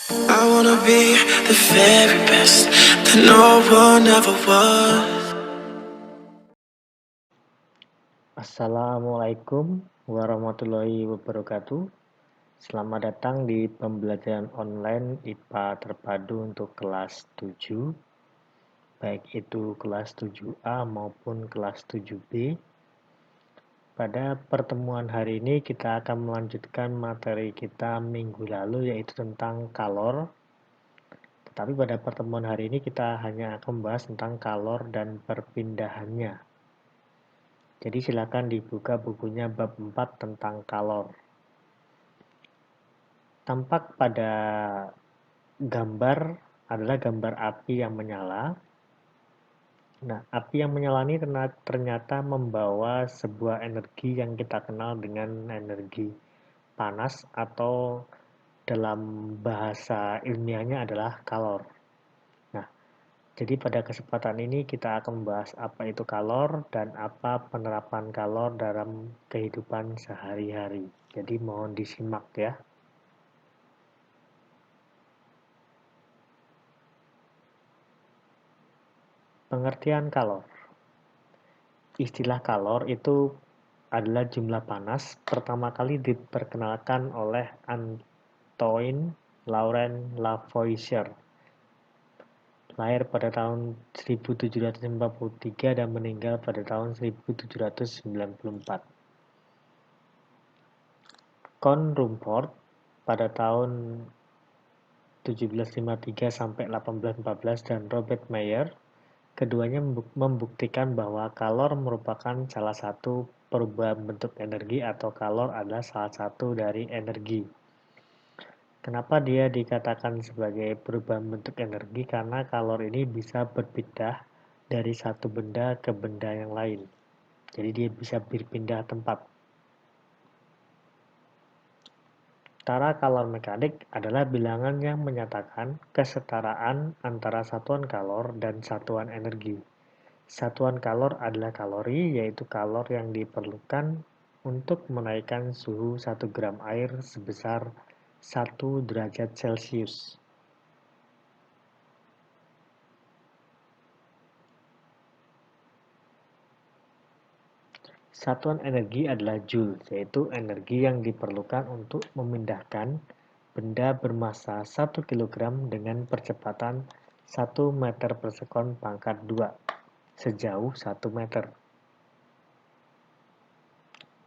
I wanna be the very best that no one ever was. Assalamualaikum warahmatullahi wabarakatuh. Selamat datang di pembelajaran online IPA terpadu untuk kelas 7, baik itu kelas 7A maupun kelas 7B. Pada pertemuan hari ini kita akan melanjutkan materi kita minggu lalu yaitu tentang kalor. Tetapi pada pertemuan hari ini kita hanya akan membahas tentang kalor dan perpindahannya. Jadi silakan dibuka bukunya bab 4 tentang kalor. Tampak pada gambar adalah gambar api yang menyala. Nah, api yang menyala ini ternyata membawa sebuah energi yang kita kenal dengan energi panas atau dalam bahasa ilmiahnya adalah kalor. Nah, jadi pada kesempatan ini kita akan membahas apa itu kalor dan apa penerapan kalor dalam kehidupan sehari-hari. Jadi mohon disimak ya. Pengertian kalor. Istilah kalor itu adalah jumlah panas pertama kali diperkenalkan oleh Antoine Laurent Lavoisier. Lahir pada tahun 1753 dan meninggal pada tahun 1794. Con Rumford pada tahun 1753 sampai 1814 dan Robert Mayer. Keduanya membuktikan bahwa kalor merupakan salah satu perubahan bentuk energi atau kalor adalah salah satu dari energi. Kenapa dia dikatakan sebagai perubahan bentuk energi? Karena kalor ini bisa berpindah dari satu benda ke benda yang lain. Jadi dia bisa berpindah tempat. Tara kalor mekanik adalah bilangan yang menyatakan kesetaraan antara satuan kalor dan satuan energi. Satuan kalor adalah kalori, yaitu kalor yang diperlukan untuk menaikkan suhu 1 gram air sebesar 1 derajat Celcius. Satuan energi adalah joule, yaitu energi yang diperlukan untuk memindahkan benda bermassa 1 kg dengan percepatan 1 meter per sekon pangkat 2 sejauh 1 meter.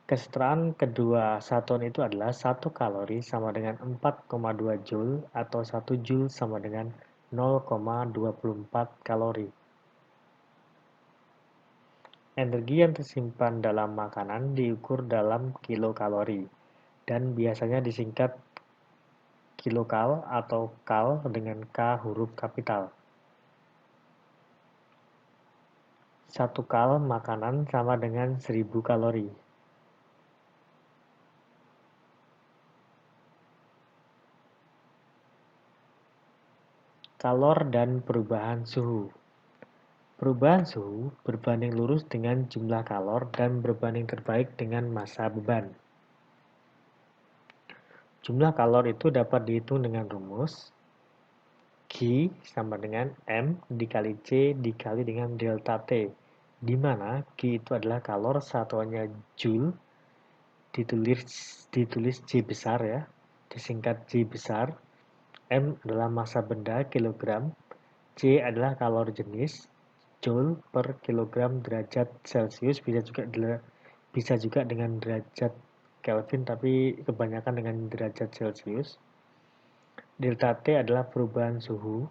Kesetaraan kedua satuan itu adalah 1 kalori sama dengan 4,2 joule atau 1 joule sama dengan 0,24 kalori. Energi yang tersimpan dalam makanan diukur dalam kilokalori dan biasanya disingkat kilokal atau kal dengan K huruf kapital. 1 kal makanan sama dengan 1000 kalori. Kalor dan perubahan suhu. Perubahan suhu berbanding lurus dengan jumlah kalor dan berbanding terbalik dengan massa beban. Jumlah kalor itu dapat dihitung dengan rumus Q sama dengan M dikali C dikali dengan delta T, di mana Q itu adalah kalor, satuannya joule, ditulis J besar ya, disingkat J besar, M adalah massa benda kilogram, C adalah kalor jenis, joule per kilogram derajat Celcius, bisa juga dengan derajat Kelvin tapi kebanyakan dengan derajat Celcius. Delta T adalah perubahan suhu,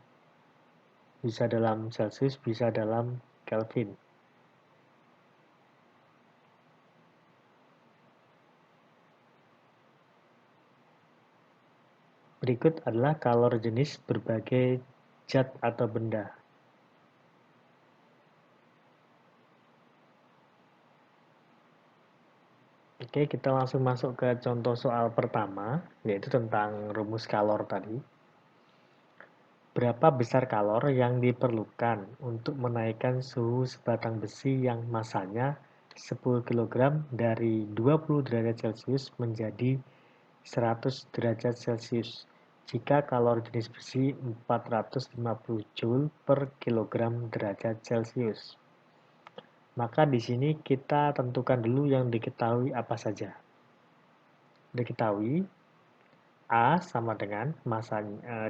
bisa dalam Celcius, bisa dalam Kelvin. Berikut adalah kalor jenis berbagai zat atau benda. Oke, kita langsung masuk ke contoh soal pertama, yaitu tentang rumus kalor tadi. Berapa besar kalor yang diperlukan untuk menaikkan suhu sebatang besi yang massanya 10 kg dari 20 derajat Celcius menjadi 100 derajat Celcius. jika kalor jenis besi 450 Joule per kilogram derajat Celcius. Maka di sini kita tentukan dulu yang diketahui apa saja. Diketahui A sama dengan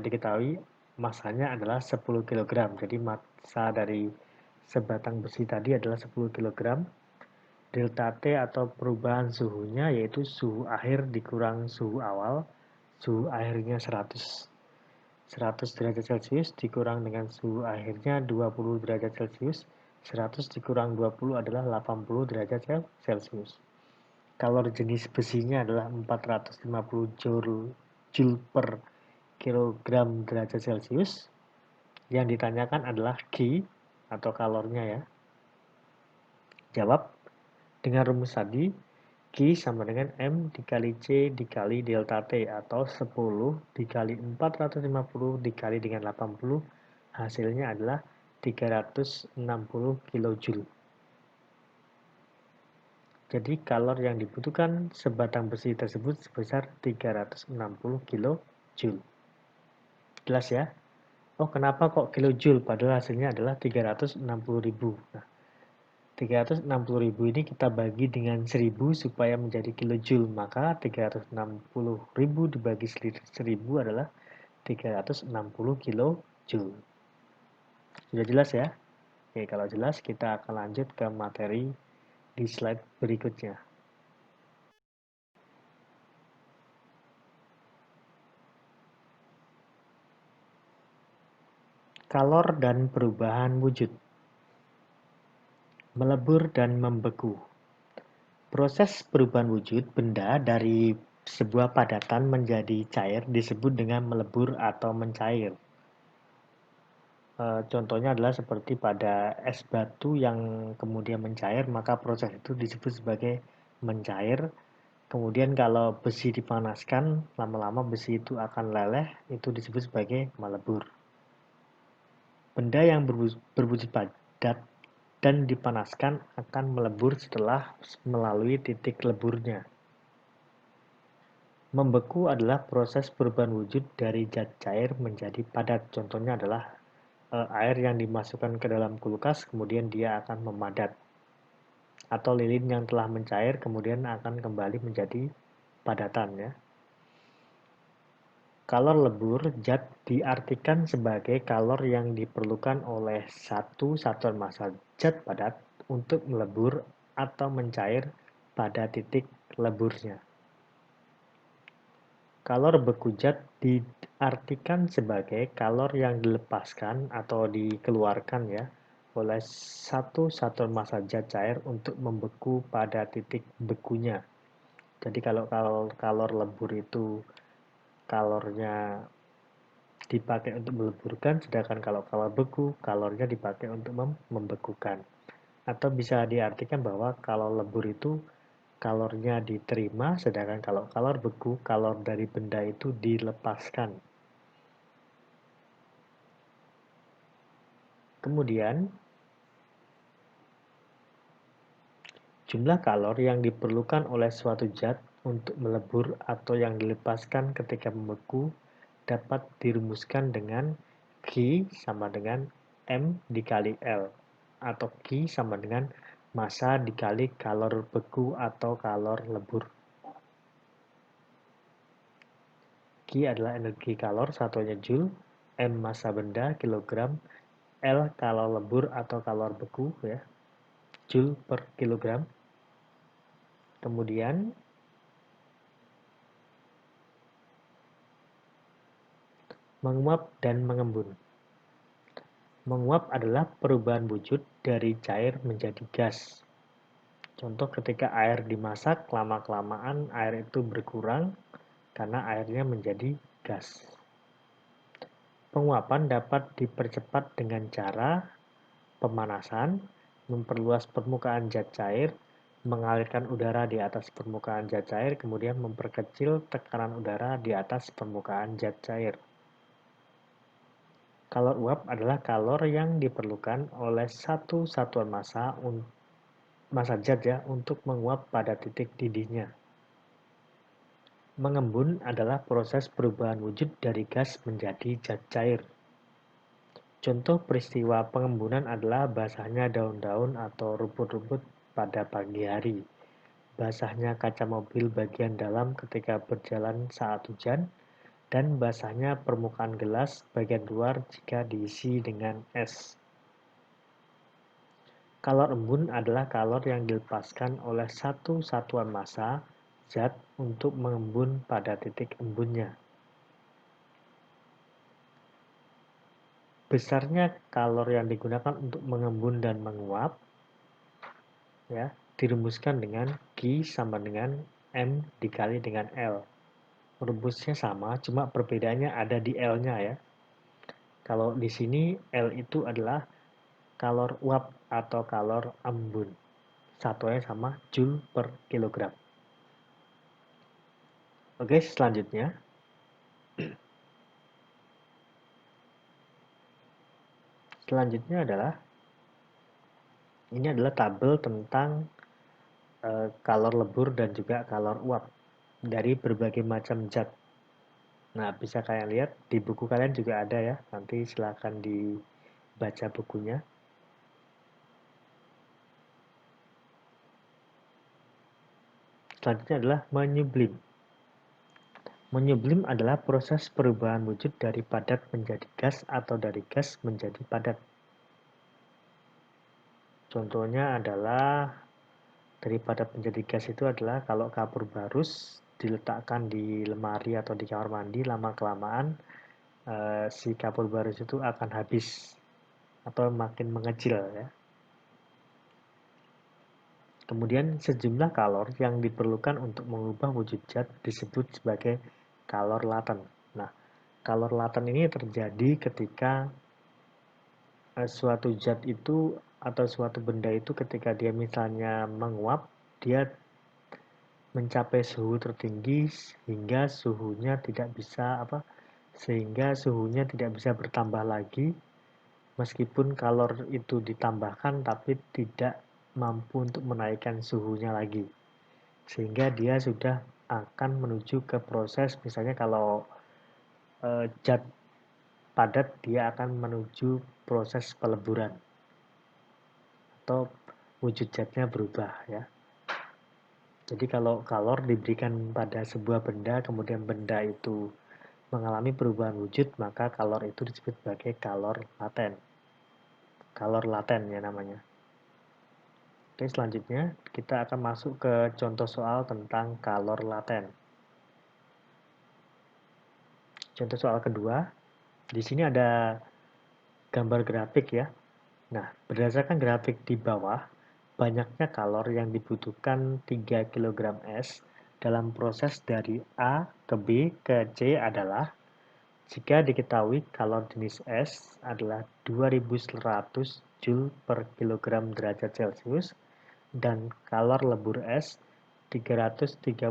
diketahui masanya adalah 10 kg. Jadi massa dari sebatang besi tadi adalah 10 kg. Delta T atau perubahan suhunya yaitu suhu akhir dikurang suhu awal. Suhu akhirnya 100 derajat Celcius dikurang dengan suhu akhirnya 20 derajat Celcius. 100 dikurang 20 adalah 80 derajat Celcius. Kalor jenis besinya adalah 450 Joule per kilogram derajat Celcius. Yang ditanyakan adalah Q atau kalornya ya. Jawab dengan rumus tadi, Q sama dengan M dikali C dikali delta T atau 10 dikali 450 dikali dengan 80, hasilnya adalah 360 kJ. Jadi kalor yang dibutuhkan sebatang besi tersebut sebesar 360 kJ. Jelas ya? Oh, kenapa kok kilojoule padahal hasilnya adalah 360.000. Nah, 360.000 ini kita bagi dengan 1000 supaya menjadi kilojoule, maka 360.000 dibagi 1000 adalah 360 kilojoule. Sudah jelas ya? Oke, kalau jelas kita akan lanjut ke materi di slide berikutnya. Kalor dan perubahan wujud. Melebur dan membeku. Proses perubahan wujud benda dari sebuah padatan menjadi cair disebut dengan melebur atau mencair. Contohnya adalah seperti pada es batu yang kemudian mencair, maka proses itu disebut sebagai mencair. Kemudian kalau besi dipanaskan, lama-lama besi itu akan leleh, itu disebut sebagai melebur. Benda yang berwujud padat dan dipanaskan akan melebur setelah melalui titik leburnya. Membeku adalah proses perubahan wujud dari zat cair menjadi padat. Contohnya adalah air yang dimasukkan ke dalam kulkas, kemudian dia akan memadat. Atau lilin yang telah mencair, kemudian akan kembali menjadi padatan. Ya. Kalor lebur, zat diartikan sebagai kalor yang diperlukan oleh satu satuan massa zat padat untuk melebur atau mencair pada titik leburnya. Kalor beku zat diartikan sebagai kalor yang dilepaskan atau dikeluarkan ya oleh satu satuan massa zat cair untuk membeku pada titik bekunya. Jadi kalau kalor lebur itu kalornya dipakai untuk meleburkan, sedangkan kalau kalor beku kalornya dipakai untuk membekukan. Atau bisa diartikan bahwa kalor lebur itu kalornya diterima, sedangkan kalau kalor beku, kalor dari benda itu dilepaskan. Kemudian, jumlah kalor yang diperlukan oleh suatu zat untuk melebur atau yang dilepaskan ketika membeku dapat dirumuskan dengan Q sama dengan M dikali L, atau Q sama dengan massa dikali kalor beku atau kalor lebur. Q adalah energi kalor, satuannya Joule, M massa benda, kilogram, L kalor lebur atau kalor beku, ya, Joule per kilogram. Kemudian, menguap dan mengembun. Menguap adalah perubahan wujud dari cair menjadi gas. Contoh ketika air dimasak, lama-kelamaan air itu berkurang karena airnya menjadi gas. Penguapan dapat dipercepat dengan cara pemanasan, memperluas permukaan zat cair, mengalirkan udara di atas permukaan zat cair, kemudian memperkecil tekanan udara di atas permukaan zat cair. Kalor uap adalah kalor yang diperlukan oleh satu satuan massa zat ya untuk menguap pada titik didihnya. Mengembun adalah proses perubahan wujud dari gas menjadi zat cair. Contoh peristiwa pengembunan adalah basahnya daun-daun atau rumput-rumput pada pagi hari, basahnya kaca mobil bagian dalam ketika berjalan saat hujan, dan basahnya permukaan gelas bagian luar jika diisi dengan es. Kalor embun adalah kalor yang dilepaskan oleh satu satuan massa zat untuk mengembun pada titik embunnya. Besarnya kalor yang digunakan untuk mengembun dan menguap ya dirumuskan dengan Q sama dengan M dikali dengan L. Rumusnya sama, cuma perbedaannya ada di L-nya ya. Kalau di sini L itu adalah kalor uap atau kalor embun. Satuannya sama Joule per kilogram. Oke, selanjutnya. Selanjutnya adalah ini adalah tabel tentang kalor lebur dan juga kalor uap dari berbagai macam zat. Nah, bisa kalian lihat di buku kalian juga ada ya. Nanti silakan dibaca bukunya. Selanjutnya adalah menyublim. Menyublim adalah proses perubahan wujud dari padat menjadi gas atau dari gas menjadi padat. Contohnya adalah dari padat menjadi gas itu adalah kalau kapur barus diletakkan di lemari atau di kamar mandi, lama-kelamaan si kapur barus itu akan habis atau makin mengecil ya. Kemudian sejumlah kalor yang diperlukan untuk mengubah wujud zat disebut sebagai kalor laten. Nah, kalor laten ini terjadi ketika suatu zat itu atau suatu benda itu ketika dia misalnya menguap, dia mencapai suhu tertinggi sehingga suhunya tidak bisa bertambah lagi meskipun kalor itu ditambahkan tapi tidak mampu untuk menaikkan suhunya lagi. Sehingga dia sudah akan menuju ke proses misalnya kalau zat padat dia akan menuju proses peleburan atau wujud zatnya berubah ya. Jadi kalau kalor diberikan pada sebuah benda kemudian benda itu mengalami perubahan wujud maka kalor itu disebut sebagai kalor laten. Kalor laten ya namanya. Oke, selanjutnya kita akan masuk ke contoh soal tentang kalor laten. Contoh soal kedua, di sini ada gambar grafik ya. Nah, berdasarkan grafik di bawah, banyaknya kalor yang dibutuhkan 3 kg es dalam proses dari A ke B ke C adalah jika diketahui kalor jenis es adalah 2100 Joule per kilogram derajat Celcius dan kalor lebur es 336.000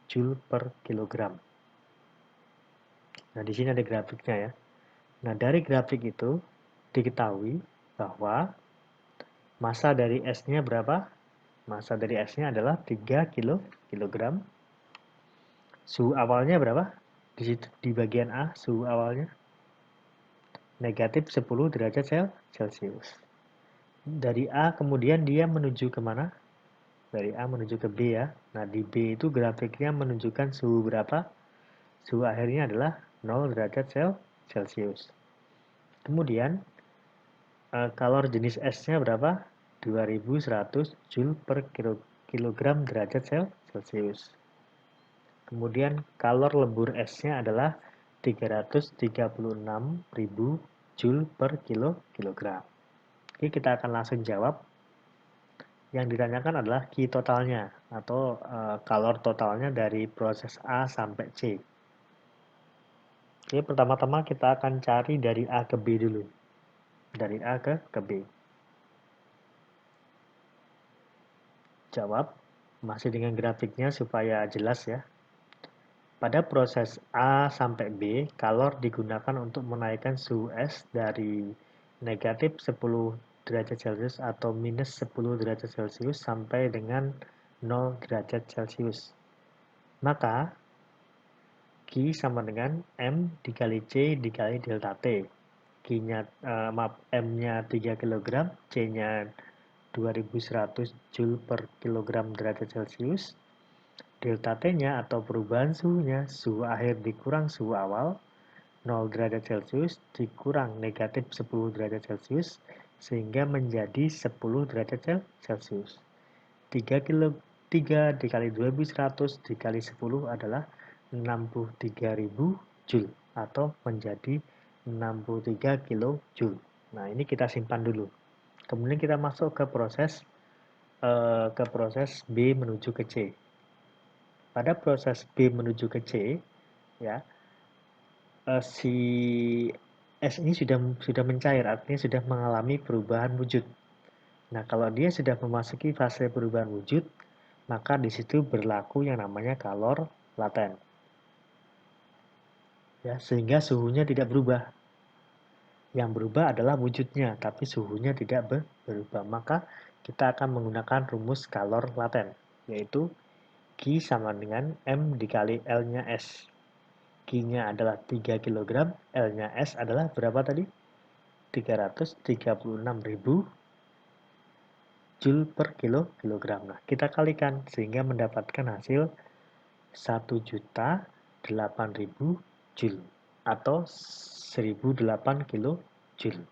Joule per kilogram. Nah, di sini ada grafiknya ya. Nah, dari grafik itu diketahui bahwa massa dari esnya berapa? Massa dari esnya adalah 3 kilogram. Suhu awalnya berapa? Di situ di bagian A suhu awalnya negatif 10 derajat Celcius. Dari A kemudian dia menuju kemana? Dari A menuju ke B ya. Nah, di B itu grafiknya menunjukkan suhu berapa? Suhu akhirnya adalah 0 derajat Celcius. Kemudian kalor jenis esnya berapa? 2100 Joule per kilogram derajat Celcius. Kemudian kalor lebur esnya adalah 336.000 Joule per kilogram. Oke, kita akan langsung jawab. Yang ditanyakan adalah Q totalnya atau kalor totalnya dari proses A sampai C. Oke, pertama-tama kita akan cari dari A ke B dulu. Dari A ke B. Jawab masih dengan grafiknya supaya jelas ya. Pada proses A sampai B, kalor digunakan untuk menaikkan suhu es dari negatif 10 derajat Celcius atau minus 10 derajat Celcius sampai dengan 0 derajat Celcius. Maka, Q sama dengan M dikali C dikali delta T. M-nya 3 kg, C-nya 2100 Joule per kilogram derajat Celcius. Delta T-nya atau perubahan suhunya, suhu akhir dikurang suhu awal, 0 derajat Celcius dikurang negatif 10 derajat Celcius, sehingga menjadi 10 derajat Celcius. 3 dikali 2100 dikali 10 adalah 63.000 Joule atau menjadi 63 kilojoule. Nah, ini kita simpan dulu. Kemudian kita masuk ke proses B menuju ke C. Pada proses B menuju ke C, ya, si S ini sudah mencair, artinya sudah mengalami perubahan wujud. Nah, kalau dia sudah memasuki fase perubahan wujud, maka di situ berlaku yang namanya kalor laten. Ya, sehingga suhunya tidak berubah. Yang berubah adalah wujudnya, tapi suhunya tidak berubah. Maka kita akan menggunakan rumus kalor laten, yaitu Q sama dengan M dikali L-nya S. Q-nya adalah 3 kg, L-nya S adalah berapa tadi? 336.000 Joule per kilogram. Nah, kita kalikan sehingga mendapatkan hasil 1.008.000 Joule atau 1.008 kilojoule.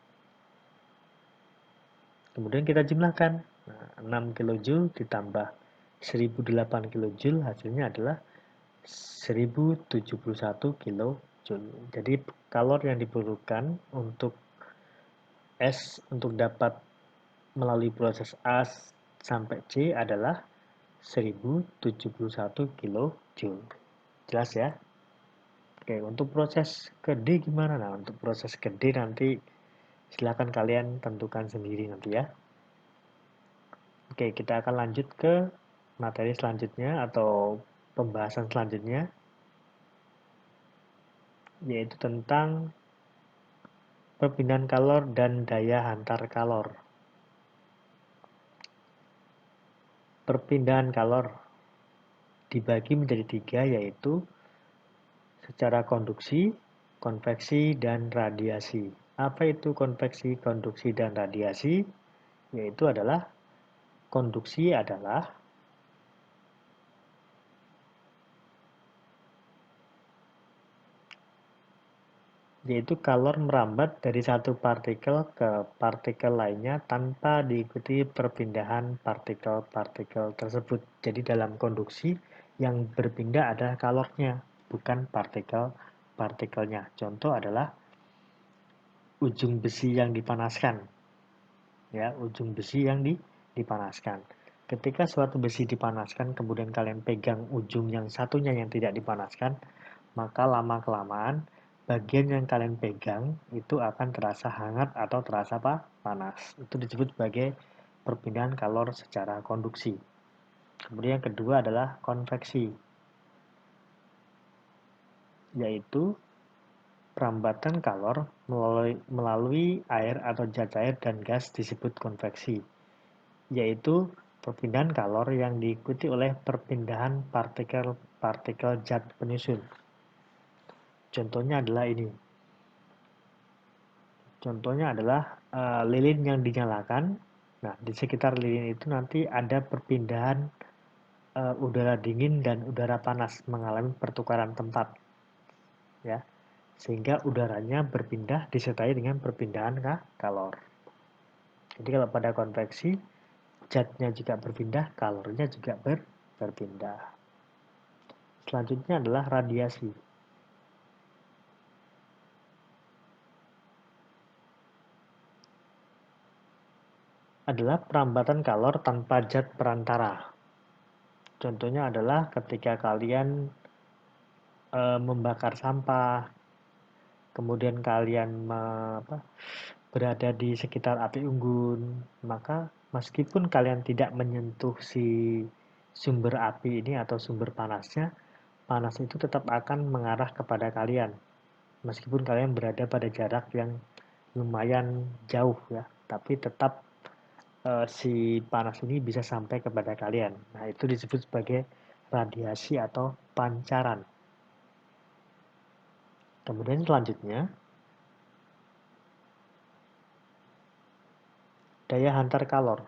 Kemudian kita jumlahkan. Nah, 6 kilojoule ditambah 1.008 kilojoule hasilnya adalah 1.071 kilojoule. Jadi kalor yang diperlukan untuk S untuk dapat melalui proses A sampai C adalah 1071 kilojoule. Jelas ya? Oke, untuk proses ke D gimana? Nah, untuk proses ke D nanti silakan kalian tentukan sendiri nanti ya. Oke, kita akan lanjut ke materi selanjutnya atau pembahasan selanjutnya, yaitu tentang perpindahan kalor dan daya hantar kalor. Perpindahan kalor dibagi menjadi 3, yaitu secara konduksi, konveksi, dan radiasi. Apa itu konveksi, konduksi, dan radiasi? Yaitu adalah konduksi adalah yaitu kalor merambat dari satu partikel ke partikel lainnya tanpa diikuti perpindahan partikel-partikel tersebut. Jadi dalam konduksi yang berpindah adalah kalornya, bukan partikel-partikelnya. Contoh adalah ujung besi yang dipanaskan. Ya, ujung besi yang dipanaskan. Ketika suatu besi dipanaskan, kemudian kalian pegang ujung yang satunya yang tidak dipanaskan, maka lama-kelamaan bagian yang kalian pegang itu akan terasa hangat atau terasa panas. Itu disebut sebagai perpindahan kalor secara konduksi. Kemudian yang kedua adalah konveksi, yaitu perambatan kalor melalui air atau zat cair dan gas disebut konveksi, yaitu perpindahan kalor yang diikuti oleh perpindahan partikel-partikel zat penyusun. Contohnya adalah ini. Contohnya adalah lilin yang dinyalakan. Nah, di sekitar lilin itu nanti ada perpindahan udara dingin dan udara panas mengalami pertukaran tempat. Ya, sehingga udaranya berpindah disertai dengan perpindahan kalor. Jadi kalau pada konveksi, zatnya juga berpindah, kalornya juga berpindah. Selanjutnya adalah radiasi. Adalah perambatan kalor tanpa zat perantara. Contohnya adalah ketika kalian membakar sampah, kemudian kalian berada di sekitar api unggun, maka meskipun kalian tidak menyentuh si sumber api ini atau sumber panasnya, panas itu tetap akan mengarah kepada kalian, meskipun kalian berada pada jarak yang lumayan jauh ya, tapi tetap si panas ini bisa sampai kepada kalian. Nah, itu disebut sebagai radiasi atau pancaran. Kemudian selanjutnya, daya hantar kalor.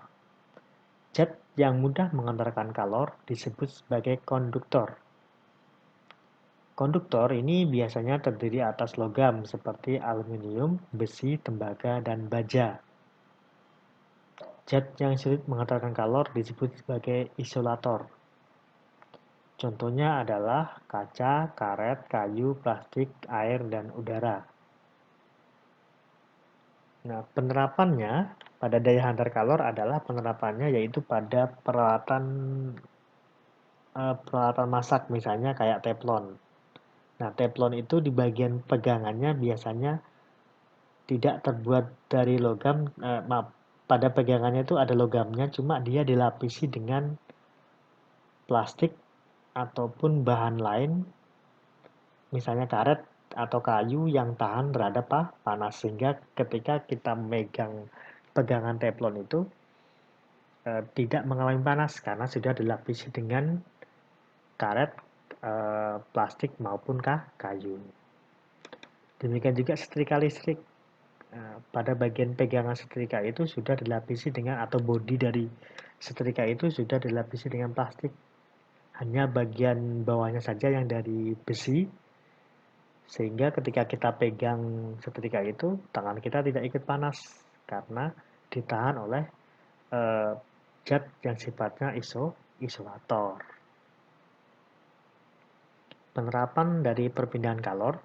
Zat yang mudah mengantarkan kalor disebut sebagai konduktor. Konduktor ini biasanya terdiri atas logam seperti aluminium, besi, tembaga, dan baja. Zat yang sulit mengantarkan kalor disebut sebagai isolator. Contohnya adalah kaca, karet, kayu, plastik, air, dan udara. Nah, penerapannya pada daya hantar kalor adalah penerapannya yaitu pada peralatan masak misalnya kayak teflon. Nah, teflon itu di bagian pegangannya biasanya tidak terbuat dari logam, maaf, pada pegangannya itu ada logamnya, cuma dia dilapisi dengan plastik ataupun bahan lain, misalnya karet atau kayu yang tahan terhadap panas, sehingga ketika kita megang pegangan teflon itu tidak mengalami panas karena sudah dilapisi dengan karet, plastik maupun kayu. Demikian juga setrika listrik. Pada bagian pegangan setrika itu sudah dilapisi dengan atau bodi dari setrika itu sudah dilapisi dengan plastik. Hanya bagian bawahnya saja yang dari besi, sehingga ketika kita pegang setrika itu tangan kita tidak ikut panas karena ditahan oleh zat yang sifatnya isolator. Penerapan dari perpindahan kalor.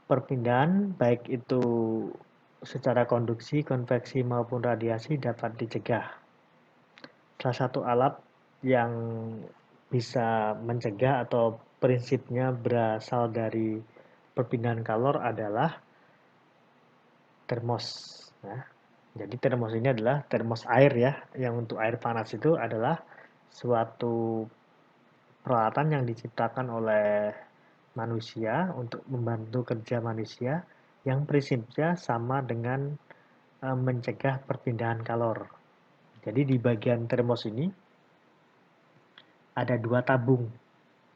Perpindahan baik itu secara konduksi, konveksi maupun radiasi dapat dicegah. Salah satu alat yang bisa mencegah atau prinsipnya berasal dari perpindahan kalor adalah termos. Nah, jadi termos ini adalah termos air ya, yang untuk air panas itu adalah suatu peralatan yang diciptakan oleh manusia untuk membantu kerja manusia yang prinsipnya sama dengan mencegah perpindahan kalor. Jadi di bagian termos ini ada dua tabung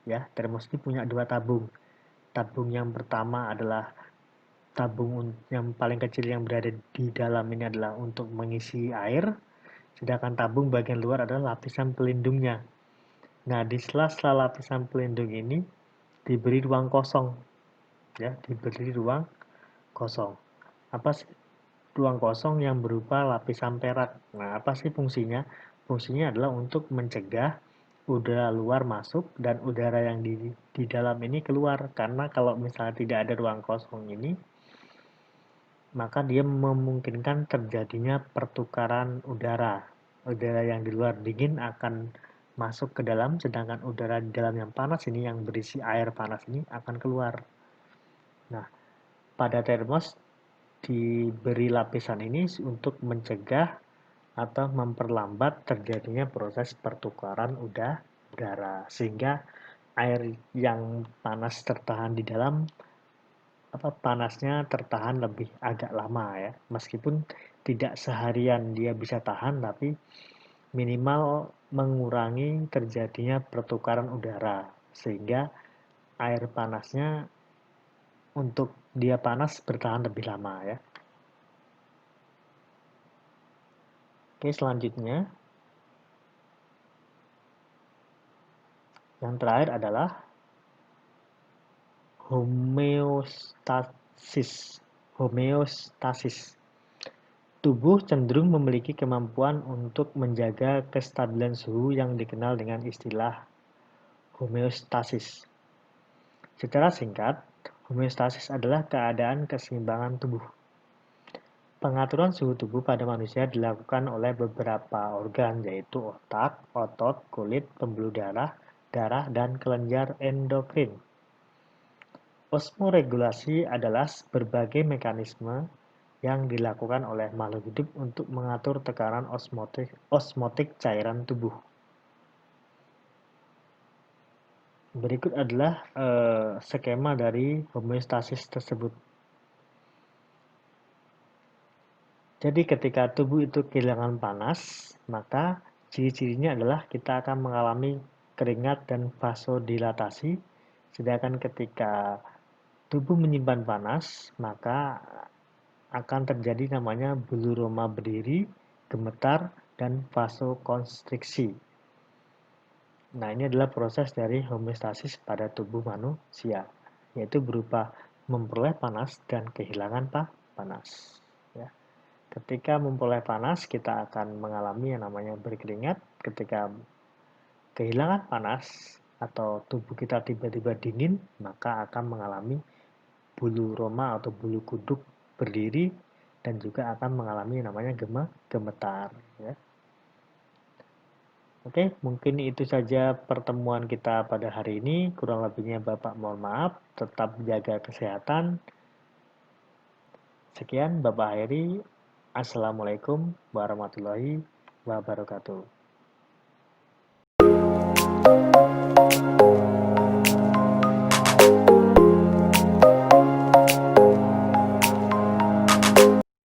ya. Termos ini punya dua tabung. Tabung yang pertama adalah tabung yang paling kecil yang berada di dalam ini adalah untuk mengisi air, sedangkan tabung bagian luar adalah lapisan pelindungnya. Nah, di sela-sela lapisan pelindung ini diberi ruang kosong ya, diberi ruang kosong. Apa sih ruang kosong yang berupa lapisan perak? Nah, apa sih fungsinya? Fungsinya adalah untuk mencegah udara luar masuk dan udara yang di dalam ini keluar. Karena kalau misalnya tidak ada ruang kosong ini, maka dia memungkinkan terjadinya pertukaran udara. Udara yang di luar dingin akan masuk ke dalam, sedangkan udara di dalam yang panas ini, yang berisi air panas ini akan keluar. Nah, pada termos diberi lapisan ini untuk mencegah atau memperlambat terjadinya proses pertukaran udara, sehingga air yang panas tertahan di dalam panasnya tertahan lebih agak lama ya, meskipun tidak seharian dia bisa tahan, tapi minimal mengurangi terjadinya pertukaran udara sehingga air panasnya untuk dia panas bertahan lebih lama ya. Oke, selanjutnya yang terakhir adalah homeostasis. Homeostasis. Tubuh cenderung memiliki kemampuan untuk menjaga kestabilan suhu yang dikenal dengan istilah homeostasis. Secara singkat, homeostasis adalah keadaan keseimbangan tubuh. Pengaturan suhu tubuh pada manusia dilakukan oleh beberapa organ, yaitu otak, otot, kulit, pembuluh darah, dan kelenjar endokrin. Osmoregulasi adalah berbagai mekanisme yang dilakukan oleh makhluk hidup untuk mengatur tekanan osmotik cairan tubuh. Berikut adalah skema dari homeostasis tersebut. Jadi ketika tubuh itu kehilangan panas, maka ciri-cirinya adalah kita akan mengalami keringat dan vasodilatasi. Sedangkan ketika tubuh menyimpan panas, maka akan terjadi namanya bulu roma berdiri, gemetar, dan vasokonstriksi. Nah, ini adalah proses dari homeostasis pada tubuh manusia, yaitu berupa memperoleh panas dan kehilangan panas. Ya. Ketika memperoleh panas, kita akan mengalami yang namanya berkeringat. Ketika kehilangan panas atau tubuh kita tiba-tiba dingin, maka akan mengalami bulu roma atau bulu kuduk berdiri dan juga akan mengalami namanya gemetar. Ya. Oke, mungkin itu saja pertemuan kita pada hari ini. Kurang lebihnya Bapak mohon maaf. Tetap jaga kesehatan. Sekian Bapak Heri. Assalamualaikum warahmatullahi wabarakatuh.